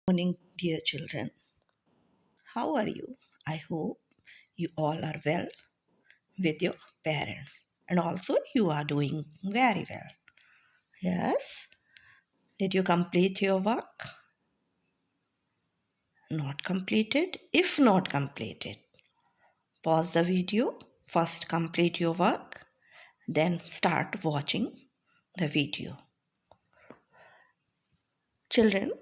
Morning, dear children. How are you? I hope you all are well with your parents and also you are doing very well. Yes? Did you complete your work? Not completed? If not completed, pause the video, first complete your work, then start watching the video. Children,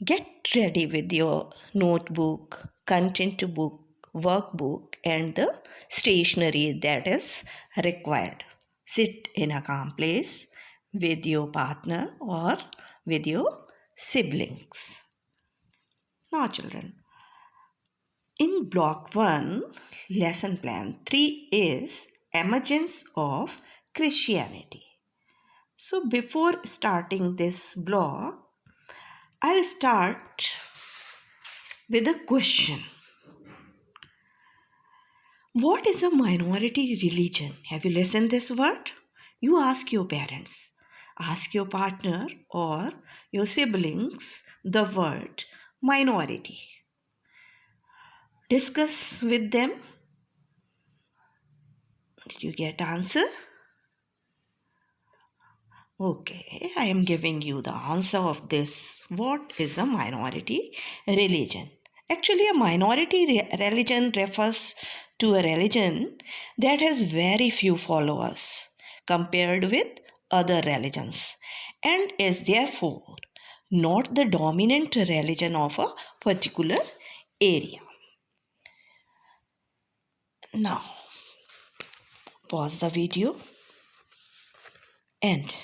get ready with your notebook, content book, workbook, and the stationery that is required. Sit in a calm place with your partner or with your siblings. Now, children, in block 1, lesson plan 3 is emergence of Christianity. So, before starting this block, I'll start with a question. What is a minority religion? Have you listened this word? You ask your parents, ask your partner or your siblings the word minority. Discuss with them. Did you get answer? Okay, I am giving you the answer of this. What is a minority religion? Actually, a minority religion refers to a religion that has very few followers compared with other religions and is therefore not the dominant religion of a particular area. Now, pause the video and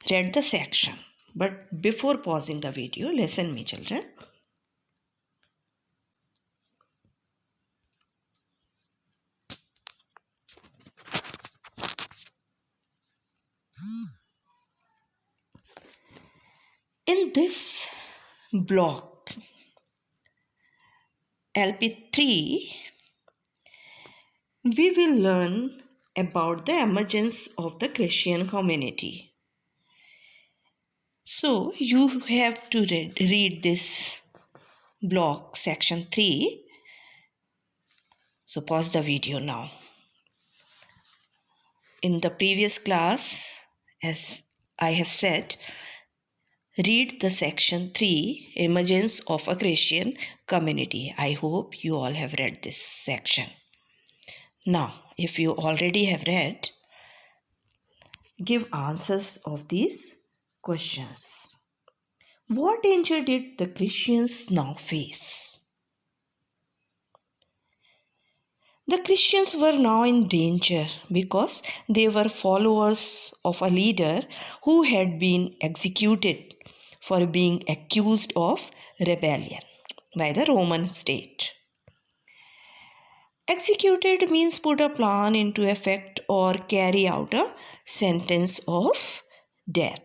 read the section. But before pausing the video, listen me, children. In this block, LP3, we will learn about the emergence of the Christian community. So, you have to read this block, section 3. So, pause the video now. In the previous class, as I have said, read the section 3, emergence of a Christian community. I hope you all have read this section. Now, if you already have read, give answers of these questions. What danger did the Christians now face? The Christians were now in danger because they were followers of a leader who had been executed for being accused of rebellion by the Roman state. Executed means put a plan into effect or carry out a sentence of death.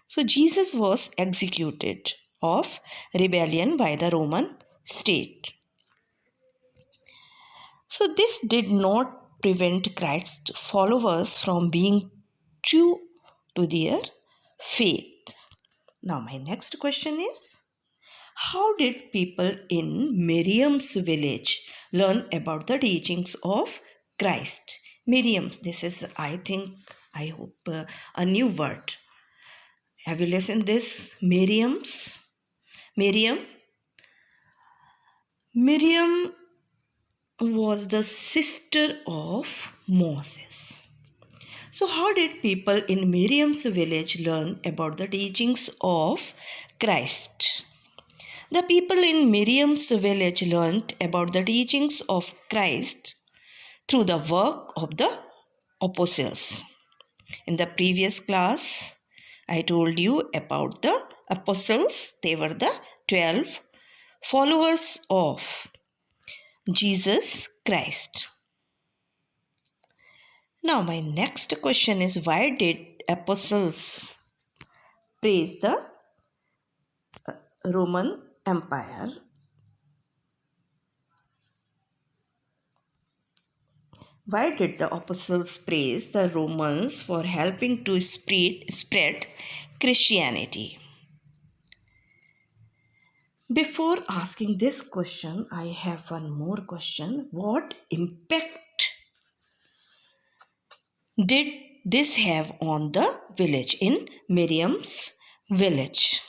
So Jesus was executed of rebellion by the Roman state. So this did not prevent Christ's followers from being true to their faith. Now my next question is, how did people in Miriam's village learn about the teachings of Christ? Miriam, this is I hope a new word. Have you listened this? Miriam was the sister of Moses. So how did people in Miriam's village learn about the teachings of Christ? The people in Miriam's village learned about the teachings of Christ through the work of the apostles. In the previous class, I told you about the apostles. They were the 12 followers of Jesus Christ. Now my next question is, why did apostles praise the Roman Empire? Why did the apostles praise the Romans for helping to spread Christianity? Before asking this question, I have one more question. What impact did this have on the village in Miriam's village?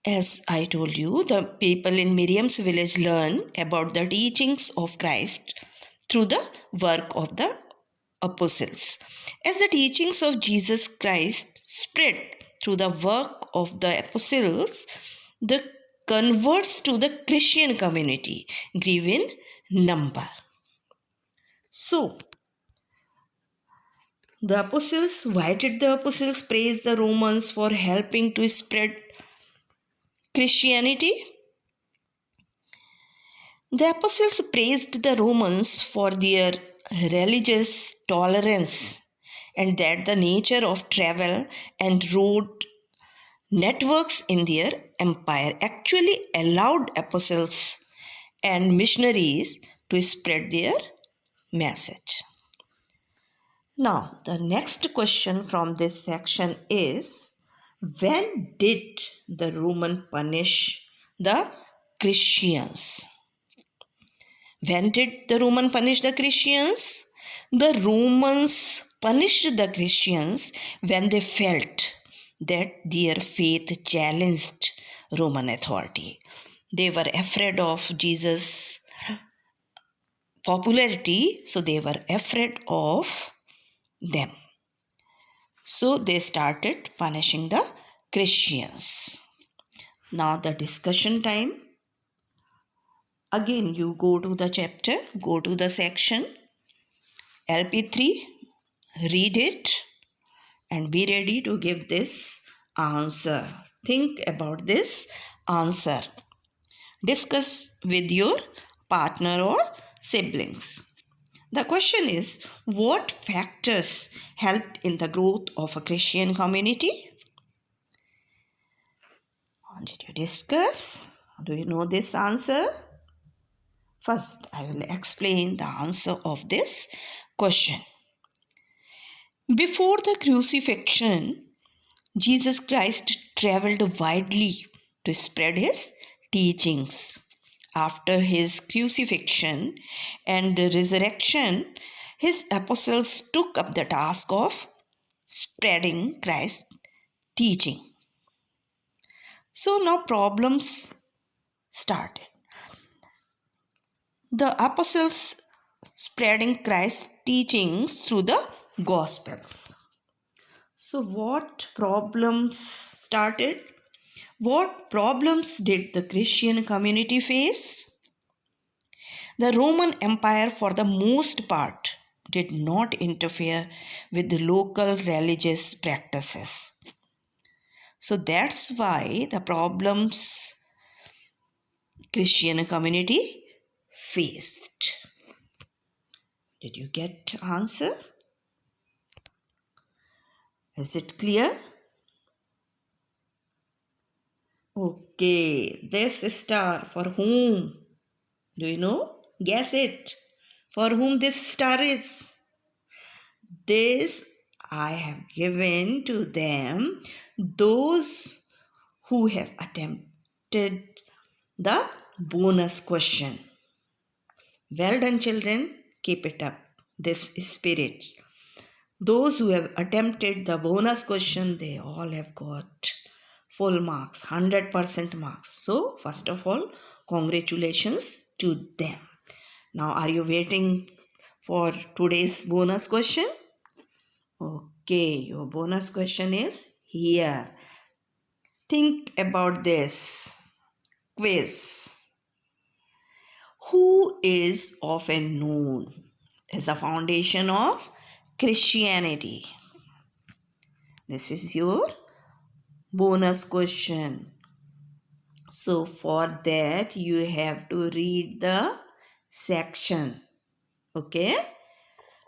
As I told you, the people in Miriam's village learn about the teachings of Christ through the work of the apostles. As the teachings of Jesus Christ spread through the work of the apostles, the converts to the Christian community grew in number. So, why did the apostles praise the Romans for helping to spread Christianity? The apostles praised the Romans for their religious tolerance and that the nature of travel and road networks in their empire actually allowed apostles and missionaries to spread their message. Now, the next question from this section is, when did the Roman punish the Christians? When did the Roman punish the Christians? The Romans punished the Christians when they felt that their faith challenged Roman authority. They were afraid of Jesus' popularity, so they were afraid of them. So they started punishing the Christians. Now the discussion time. Again, you go to the chapter, go to the section LP3, read it and be ready to give this answer. Think about this answer. Discuss with your partner or siblings. The question is, what factors helped in the growth of a Christian community? Did you discuss? Do you know this answer? First, I will explain the answer of this question. Before the crucifixion, Jesus Christ traveled widely to spread his teachings. After his crucifixion and resurrection, his apostles took up the task of spreading Christ's teaching. So now problems started. The apostles spreading Christ's teachings through the Gospels. So what problems started? What problems did the Christian community face? The Roman Empire, for the most part, did not interfere with the local religious practices. So that's why the problems Christian community faced. Did you get answer? Is it clear? Okay, this star for whom? Do you know? Guess it. For whom this star is? This I have given to them, those who have attempted the bonus question. Well done, children. Keep it up, this spirit. Those who have attempted the bonus question, they all have got full marks, 100% marks. So, first of all, congratulations to them. Now, are you waiting for today's bonus question? Okay, your bonus question is here. Think about this quiz. Who is often known as the foundation of Christianity? This is your bonus question. So for that you have to read the section. Okay?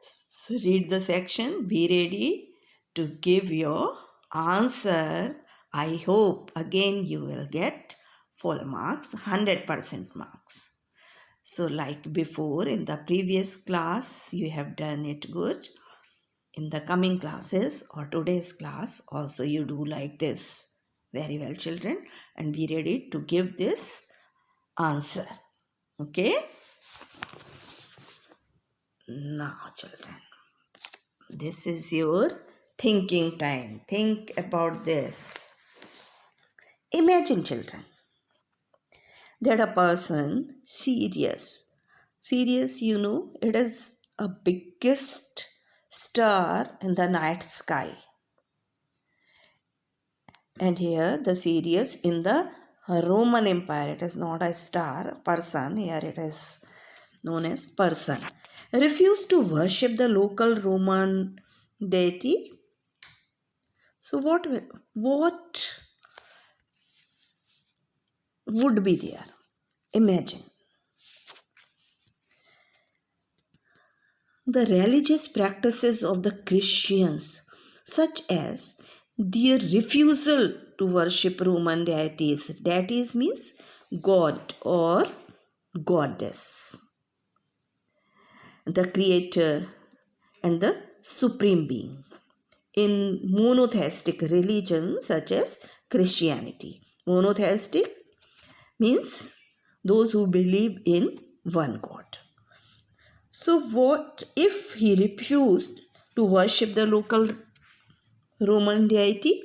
So read the section. Be ready to give your answer. I hope again you will get full marks, 100% marks. So like before in the previous class, you have done it good. In the coming classes or today's class, also you do like this Very well, children, and be ready to give this answer. Okay? Now, children, this is your thinking time. Think about this. Imagine, children, that a person Sirius, it is a biggest star in the night sky. And here the Sirius in the Roman Empire, it is not a star, person, here it is known as person, refused to worship the local Roman deity. So what would be there? Imagine. The religious practices of the Christians, such as their refusal to worship Roman deities. Deities means God or goddess, the creator and the supreme being, in monotheistic religions such as Christianity. Monotheistic means those who believe in one God. So, what if he refused to worship the local Roman deity?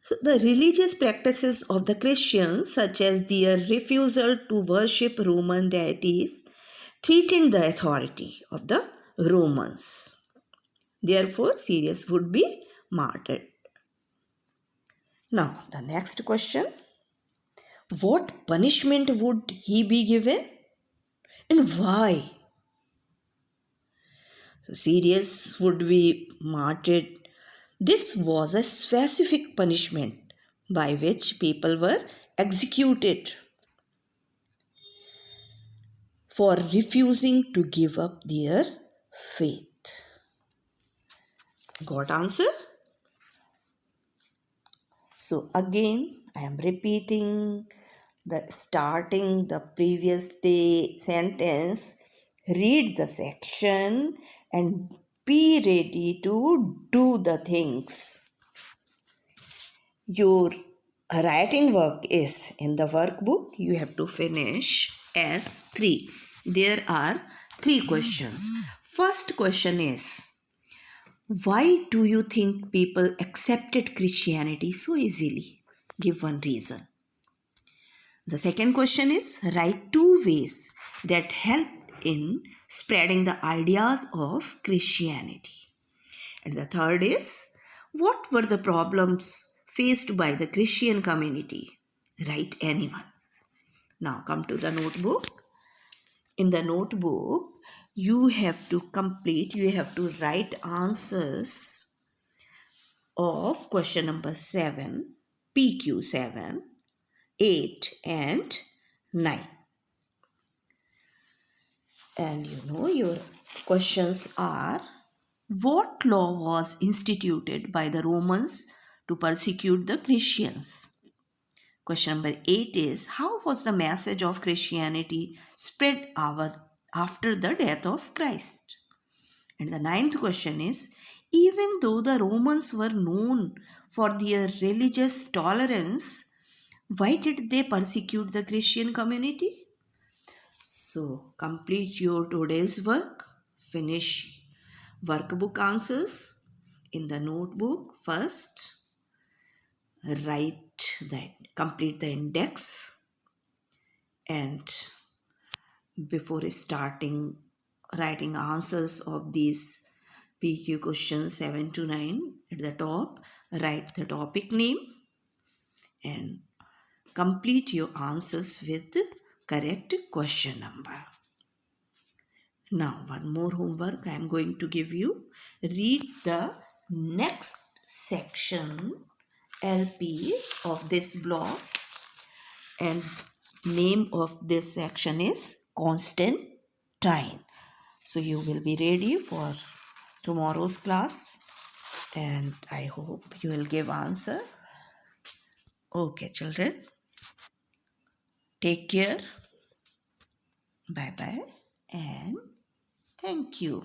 So, the religious practices of the Christians, such as their refusal to worship Roman deities, threatened the authority of the Romans. Therefore, Sirius would be martyred. Now, the next question: what punishment would he be given and why? So, Sirius would be martyred. This was a specific punishment by which people were executed for refusing to give up their faith. Got answer? So again, I am repeating starting the previous day sentence. Read the section and be ready to do the things. Your writing work is in the workbook. You have to finish as 3. There are 3 questions. First question is, why do you think people accepted Christianity so easily? Give one reason. The second question is, write 2 ways that helped in spreading the ideas of Christianity. And the third is, what were the problems faced by the Christian community? Write anyone. Now come to the notebook. In the notebook, you have to write answers of question number 7, PQ 7, 8 and 9. And your questions are, what law was instituted by the Romans to persecute the Christians? Question number 8 is, how was the message of Christianity spread after the death of Christ? And the 9th question is, even though the Romans were known for their religious tolerance, why did they persecute the Christian community? So, complete your today's work. Finish workbook answers in the notebook. First, complete the index, and before starting writing answers of these PQ questions 7 to 9, at the top write the topic name and complete your answers with the correct question number. Now one more homework I am going to give you. Read the next section LP of this block, and name of this section is Constantine. So you will be ready for tomorrow's class, and I hope you will give answer. Okay, children. Take care. Bye bye and thank you.